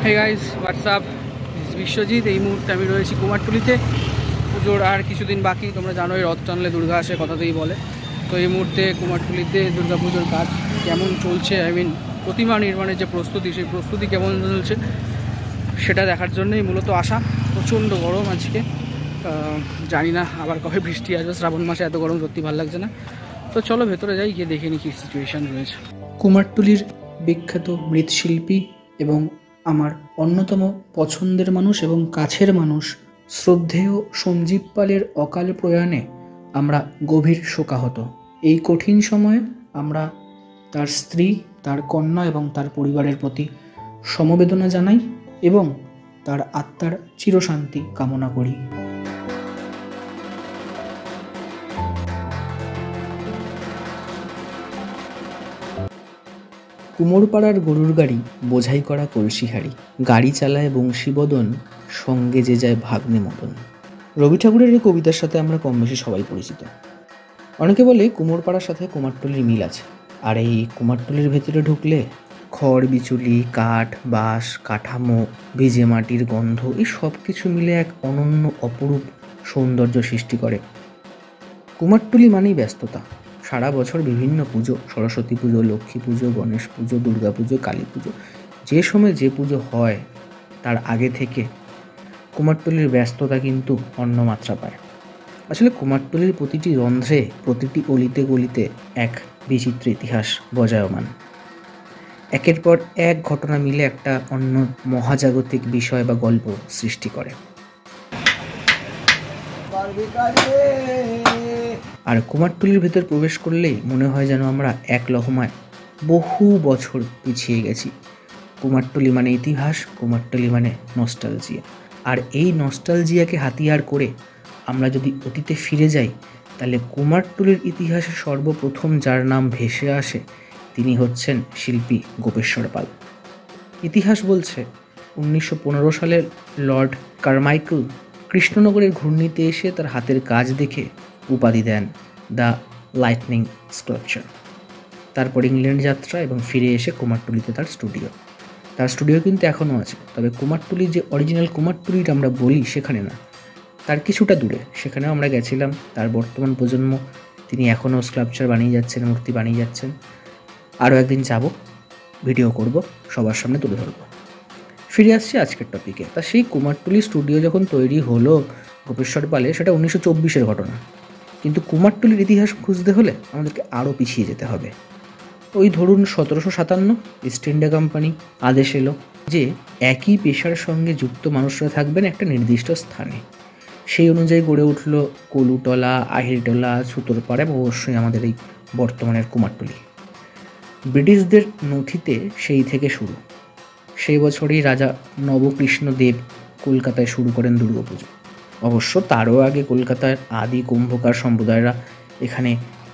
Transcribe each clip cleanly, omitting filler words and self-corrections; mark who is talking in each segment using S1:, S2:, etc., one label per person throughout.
S1: Hey guys WhatsApp, Biswajit. এই মুহূর্তে আমি রয়েছি কুমারটুলিতে। পুজোর আর কিছুদিন বাকি, তোমরা জানোই রথ টানলে দুর্গা আসে কথাতেই বলে। তো এই মুহূর্তে কুমারটুলিতে দুর্গা পুজোর কাজ কেমন চলছে, প্রতিমা নির্মাণের যে প্রস্তুতি, সেই প্রস্তুতি কেমন চলছে সেটা দেখার জন্যই মূলত আসা। প্রচণ্ড গরম আজকে, জানি না আবার কবে বৃষ্টি আসবে। শ্রাবণ মাসে এত গরম সত্যি ভালো লাগছে না। তো চলো ভেতরে যাই, গিয়ে দেখে নিই কী সিচুয়েশান রয়েছে। কুমারটুলির বিখ্যাত মৃৎশিল্পী এবং আমার অন্যতম পছন্দের মানুষ এবং কাছের মানুষ শ্রদ্ধেয় সঞ্জীব পালের অকাল প্রয়াণে আমরা গভীর শোকাহত। এই কঠিন সময়ে আমরা তার স্ত্রী, তার কন্যা এবং তার পরিবারের প্রতি সমবেদনা জানাই এবং তার আত্মার চিরশান্তি কামনা করি। কুমোরপাড়ার গরুর গাড়ি বোঝাই করা কলসিহারি, গাড়ি চালায় বংশীবদন, সঙ্গে যে যায় ভাগ্নে মদন। রবি ঠাকুরের এই কবিতার সাথে আমরা কম বেশি সবাই পরিচিত। অনেকে বলে কুমোরপাড়ার সাথে কুমারটুলির মিল আছে। আর এই কুমারটুলির ভেতরে ঢুকলে খড় বিচুলি, কাঠ, বাঁশ, কাঠামো, ভিজে মাটির গন্ধ, এই সব কিছু মিলে এক অনন্য অপরূপ সৌন্দর্য সৃষ্টি করে। কুমারটুলি মানেই ব্যস্ততা। সারা বছর বিভিন্ন পুজো, সরস্বতী পুজো, লক্ষ্মী পুজো, গণেশ পুজো, দুর্গা পুজো, কালী পুজো, যে সময় যে পুজো হয় তার আগে থেকে কুমারটুলির ব্যস্ততা কিন্তু অন্য মাত্রা পায়। আসলে কুমারটুলির প্রতিটি রন্ধ্রে, প্রতিটি অলিতে গলিতে এক বিচিত্র ইতিহাস বজায়মান। একের পর এক ঘটনা মিলে একটা অন্য মহাজাগতিক বিষয় বা গল্প সৃষ্টি করে। আর কুমারটুলির ভেতর প্রবেশ করলেই মনে হয় যেন আমরা এক লহমায় বহু বছর পিছিয়ে গেছি। কুমারটুলি মানে ইতিহাস, কুমারটুলি মানে নস্টালজিয়া। আর এই নস্টালজিয়াকে হাতিয়ার করে আমরা যদি অতীতে ফিরে যাই, তাহলে কুমারটুলির ইতিহাসে সর্বপ্রথম যার নাম ভেসে আসে তিনি হচ্ছেন শিল্পী গোপেশ্বর পাল। ইতিহাস বলছে 1915 সালে লর্ড কারমাইকেল কৃষ্ণনগরের ঘূর্ণিতে এসে তার হাতের কাজ দেখে উপাধি দেন দ্য লাইটনিং স্কাল্পচার। তারপর ইংল্যান্ড যাত্রা এবং ফিরে এসে কুমারটুলিতে তার স্টুডিও কিন্তু এখনও আছে। তবে কুমারটুলি যে অরিজিনাল কুমারটুলিটা আমরা বলি সেখানে না, তার কিছুটা দূরে। সেখানেও আমরা গেছিলাম। তার বর্তমান প্রজন্ম, তিনি এখনও স্কাল্পচার বানিয়ে যাচ্ছেন, মূর্তি বানিয়ে যাচ্ছেন। আরও একদিন যাব, ভিডিও করব, সবার সামনে তুলে ধরব। ফিরে আসছি আজকের টপিকে। তা সেই কুমারটুলি স্টুডিও যখন তৈরি হলো গোপেশ্বর পালে, সেটা 1924-এর ঘটনা। কিন্তু কুমারটুলির ইতিহাস খুঁজতে হলে আমাদেরকে আরও পিছিয়ে যেতে হবে। ওই ধরুন 1757 ইস্ট ইন্ডিয়া কোম্পানি আদেশ এলো যে একই পেশার সঙ্গে যুক্ত মানুষরা থাকবেন একটা নির্দিষ্ট স্থানে। সেই অনুযায়ী গড়ে উঠল কলুটলা, আহিরটোলা, সুতোরপাড়া এবং অবশ্যই আমাদের এই বর্তমানের কুমারটুলি। ব্রিটিশদের নথিতে সেই থেকে শুরু। সেই বছরই রাজা নবকৃষ্ণ দেব কলকাতায় শুরু করেন দুর্গাপুজো। অবশ্য তারও আগে কলকাতার আদি কুম্ভকার সম্প্রদায়রা এখানে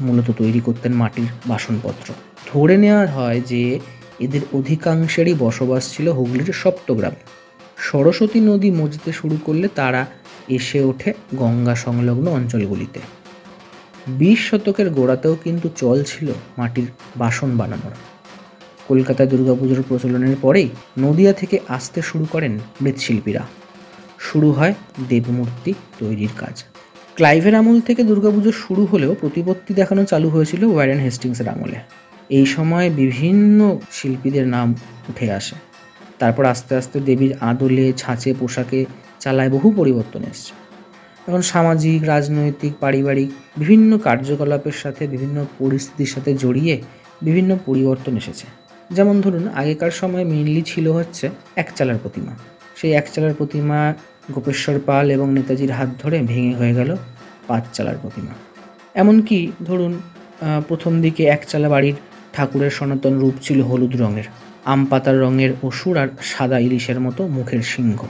S1: মূলত তৈরি করতেন মাটির বাসনপত্র। ধরে নেওয়া হয় যে এদের অধিকাংশেরই বসবাস ছিল হুগলির সপ্তগ্রামে। সরস্বতী নদী মজতে শুরু করলে তারা এসে ওঠে গঙ্গা সংলগ্ন অঞ্চলগুলিতে। 20 শতকের গোড়াতেও কিন্তু চল ছিল মাটির বাসন বানানোর। কলকাতায় দুর্গাপুজোর প্রচলনের পরেই নদিয়া থেকে আসতে শুরু করেন মৃৎশিল্পীরা। শুরু হয় দেবমূর্তি তৈরির কাজ। ক্লাইভের আমল থেকে দুর্গাপুজো শুরু হলেও প্রতিপত্তি দেখানো চালু হয়েছিল ওয়ারেন হেস্টিংসের আমলে। এই সময় বিভিন্ন শিল্পীদের নাম উঠে আসে। তারপর আস্তে আস্তে দেবীর আদলে, ছাঁচে, পোশাকে, চালায় বহু পরিবর্তন এসছে। এখন সামাজিক, রাজনৈতিক, পারিবারিক বিভিন্ন কার্যকলাপের সাথে, বিভিন্ন পরিস্থিতির সাথে জড়িয়ে বিভিন্ন পরিবর্তন এসেছে। যেমন ধরুন, আগেকার সময় মেইনলি ছিল হচ্ছে একচালার প্রতিমা। সেই একচালার প্রতিমা গোপেশ্বর পাল এবং নেতাজির হাত ধরে ভেঙে হয়ে গেল 5 চালার প্রতিমা। এমনকি ধরুন, প্রথম দিকে একচালা বাড়ির ঠাকুরের সনাতন রূপ ছিল হলুদ রঙের, আম পাতার রঙের অসুর আর সাদা ইলিশের মতো মুখের সিংহ,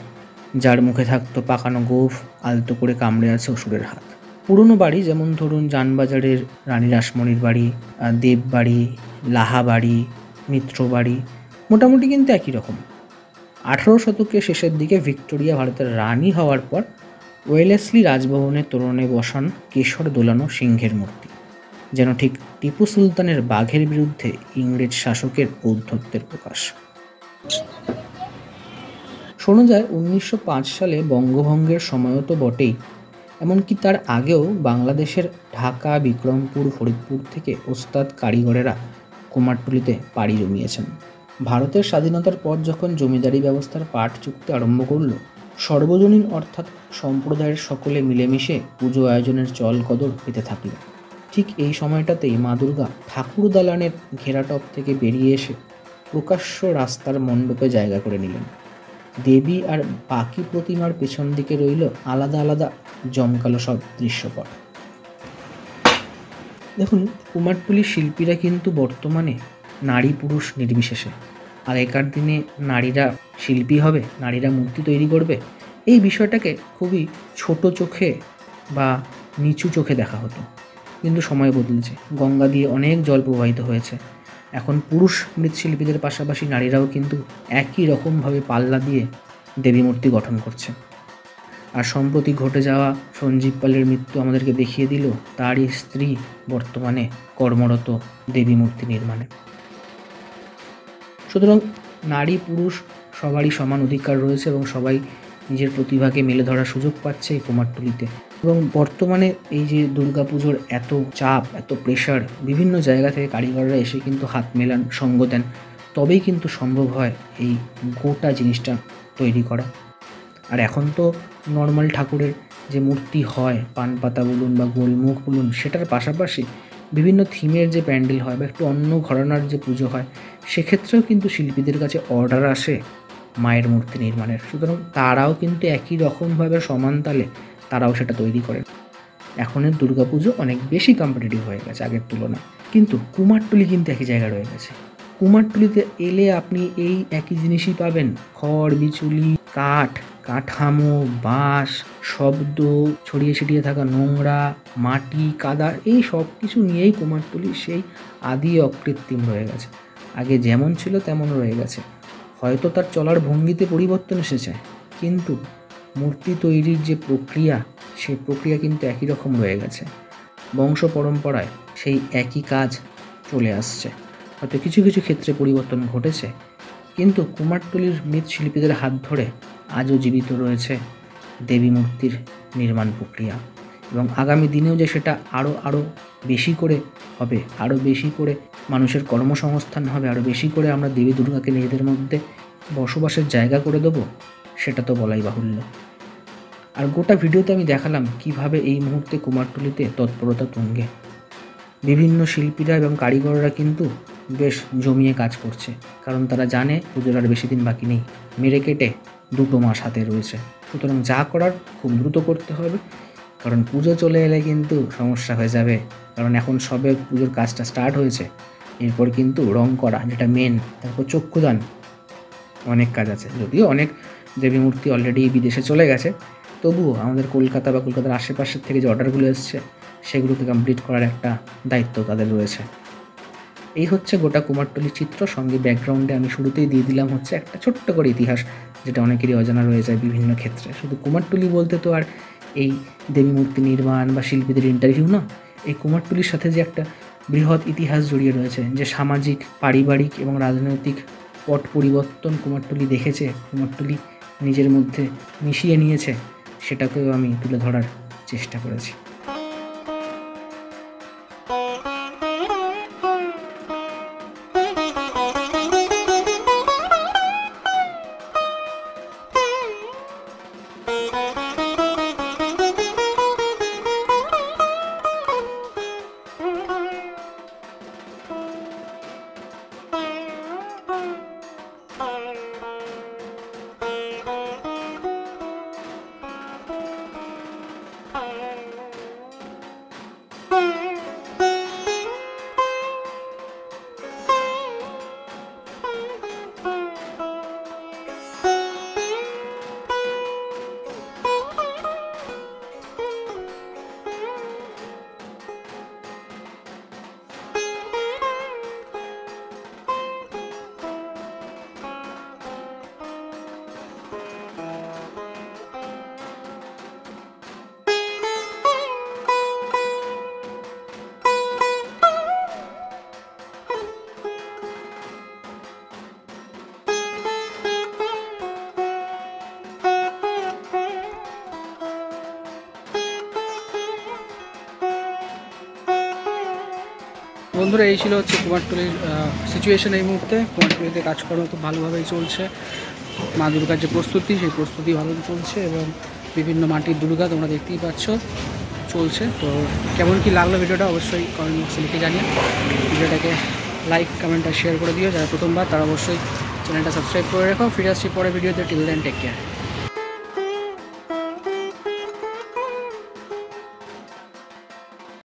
S1: যার মুখে থাকতো পাকানো গোঁফ, আলতো করে কামড়ে আছে অসুরের হাত। পুরনো বাড়ি যেমন ধরুন জানবাজারের রানী রাসমণির বাড়ি, দেববাড়ি, লাহা বাড়ি, মিত্র বাড়ি মোটামুটি কিন্তু একই রকম। 18 শতকের শেষের দিকে ভিক্টোরিয়া ভারতের রানী হওয়ার পর ওয়েলেসলি রাজভবনের তোরণে বসান কেশর দোলানো সিংহের মূর্তি, যেন ঠিক টিপু সুলতানের বাঘের বিরুদ্ধে ইংরেজ শাসকের ঔদ্ধত্যের প্রকাশ। শোনা যায় 1905 সালে বঙ্গভঙ্গের সময়ও তো বটেই, এমনকি তার আগেও বাংলাদেশের ঢাকা, বিক্রমপুর, ফরিদপুর থেকে ওস্তাদ কারিগরেরা কুমারটুলিতে পাড়ি জমিয়েছেন। ভারতের স্বাধীনতার পর যখন জমিদারি ব্যবস্থার পাট চুক্তি আরম্ভ করল, সর্বজনীন অর্থাৎ সম্প্রদায়ের সকলে মিলেমিশে পুজো আয়োজনের চল কদর পেতে থাকল। ঠিক এই সময়টাতেই মা দুর্গা ঠাকুর দালানের ঘেরাটপ থেকে বেরিয়ে এসে প্রকাশ্য রাস্তার মণ্ডপে জায়গা করে নিলেন। দেবী আর বাকি প্রতিমার পেছন দিকে রইল আলাদা আলাদা জমকালো সব দৃশ্যপট। দেখুন, কুমারটুলির শিল্পীরা কিন্তু বর্তমানে নারী পুরুষ নির্বিশেষে, আগেকার দিনে নারীরা শিল্পী হবে, নারীরা মূর্তি তৈরি করবে, এই বিষয়টাকে খুবই ছোট চোখে বা নিচু চোখে দেখা হতো। কিন্তু সময় বদলেছে, গঙ্গা দিয়ে অনেক জল প্রবাহিত হয়েছে। এখন পুরুষ মৃৎশিল্পীদের পাশাপাশি নারীরাও কিন্তু একই রকমভাবে পাল্লা দিয়ে দেবী মূর্তি গঠন করছে। আর সম্প্রতি ঘটে যাওয়া সঞ্জীব পালের মৃত্যু আমাদেরকে দেখিয়ে দিল তারই স্ত্রী বর্তমানে কর্মরত দেবী মূর্তি নির্মাণে। সুতরাং নারী পুরুষ সবারই সমান অধিকার রয়েছে এবং সবাই নিজের প্রতিভাকে মেলে ধরার সুযোগ পাচ্ছে এই কুমারটুলিতে। এবং বর্তমানে এই যে দুর্গাপুজোর এত চাপ, এত প্রেশার, বিভিন্ন জায়গা থেকে কারিগররা এসে কিন্তু হাত মেলান, সঙ্গ দেন, তবেই কিন্তু সম্ভব হয় এই গোটা জিনিসটা তৈরি করা। আর এখন তো নর্মাল ঠাকুরের যে মূর্তি হয়, পান পাতা বলুন বা গোলমুখ বলুন, সেটার পাশাপাশি বিভিন্ন থিমের যে প্যান্ডেল হয় বা একটু অন্য ঘরানার যে পুজো হয়, সেক্ষেত্রেও কিন্তু শিল্পীদের কাছে অর্ডার আসে মায়ের মূর্তি নির্মাণের। সুতরাং তারাও কিন্তু একই রকমভাবে সমান তালে তারাও সেটা তৈরি করেন। এখনের দুর্গাপুজো অনেক বেশি কম্পিটিটিভ হয়ে গেছে আগের তুলনায়, কিন্তু কুমারটুলি কিন্তু একই জায়গায় রয়ে গেছে। কুমারটুলিতে এলে আপনি এই একই জিনিসই পাবেন, খড় বিচুলি, কাঠ, কাঠামো, বাঁশ, শব্দ, ছড়িয়ে ছিটিয়ে থাকা নোংরা, মাটি, কাদা, এই সব কিছু নিয়েই কুমারটুলি সেই আদি অকৃত্রিম রয়ে গেছে। আগে যেমন ছিল তেমন রয়ে গেছে, হয়তো তার চলার ভঙ্গিতে পরিবর্তন এসেছে, কিন্তু মূর্তি তৈরির যে প্রক্রিয়া, সেই প্রক্রিয়া কিন্তু একই রকম রয়ে গেছে। বংশ পরম্পরায় সেই একই কাজ চলে আসছে। হয়তো কিছু কিছু ক্ষেত্রে পরিবর্তন ঘটেছে, কিন্তু কুমারটুলির মৃৎশিল্পীদের হাত ধরে আজও জীবিত রয়েছে দেবী মূর্তির নির্মাণ প্রক্রিয়া। এবং আগামী দিনেও যে সেটা আরও বেশি করে হবে, আরও বেশি করে মানুষের কর্মসংস্থান হবে, আরও বেশি করে আমরা দেবী দুর্গাকে নিজেদের মধ্যে বসবাসের জায়গা করে দেবো, সেটা তো বলাই বাহুল্য। আর গোটা ভিডিওতে আমি দেখালাম কিভাবে এই মুহূর্তে কুমারটুলিতে তৎপরতা তুঙ্গে। বিভিন্ন শিল্পীরা এবং কারিগররা কিন্তু বেশ জমিয়ে কাজ করছে, কারণ তারা জানে পুজোর আর বেশি দিন বাকি নেই, মেরে কেটে 2 মাস হাতে রয়েছে। সুতরাং যা করার খুব দ্রুত করতে হবে, কারণ পুজো চলে এলে কিন্তু সমস্যা হয়ে যাবে। কারণ এখন সবে পুজোর কাজটা স্টার্ট হয়েছে, এরপর কিন্তু রং করা যেটা মেন, তারপর চক্ষুদান, অনেক কাজ আছে। যদিও অনেক দেবী মূর্তি অলরেডি বিদেশে চলে গেছে, তবুও আমাদের কলকাতা বা কলকাতার আশেপাশের থেকে যে অর্ডারগুলো এসছে, সেগুলোকে কমপ্লিট করার একটা দায়িত্ব তাদের রয়েছে। এই হচ্ছে গোটা কুমারটুলির চিত্র। সঙ্গে ব্যাকগ্রাউন্ডে আমি শুরুতেই দিয়ে দিলাম হচ্ছে একটা ছোট্ট করে ইতিহাস, যেটা অনেকেরই অজানা রয়ে যায় বিভিন্ন ক্ষেত্রে। শুধু কুমারটুলি বলতে তো আর এই দেবী মূর্তি নির্মাণ বা শিল্পীদের ইন্টারভিউ না, এই কুমারটুলির সাথে যে একটা বৃহৎ ইতিহাস জড়িয়ে রয়েছে, যে সামাজিক, পারিবারিক এবং রাজনৈতিক পট পরিবর্তন কুমারটুলি দেখেছে, কুমারটুলি নিজের মধ্যে মিশিয়ে নিয়েছে, সেটাকেও আমি তুলে ধরার চেষ্টা করেছি।
S2: বন্ধুরা, এই ছিল হচ্ছে কুমারটুলির সিচুয়েশন। এই মুহূর্তে কুমারটুলিতে কাজকর্ম খুব ভালোভাবেই চলছে। মা দুর্গার যে প্রস্তুতি, সেই প্রস্তুতি ভালো চলছে এবং বিভিন্ন মাটির দুর্গা তোমরা দেখতেই পাচ্ছ চলছে। তো কেমন কি লাগলো ভিডিওটা অবশ্যই কমেন্ট বক্সে লিখে জানিয়ে ভিডিওটাকে লাইক, কমেন্ট আর শেয়ার করে দিও। যারা প্রথমবার তারা অবশ্যই চ্যানেলটা সাবস্ক্রাইব করে রেখো। ফিরে আসছি পরে ভিডিওতে। Till then take care.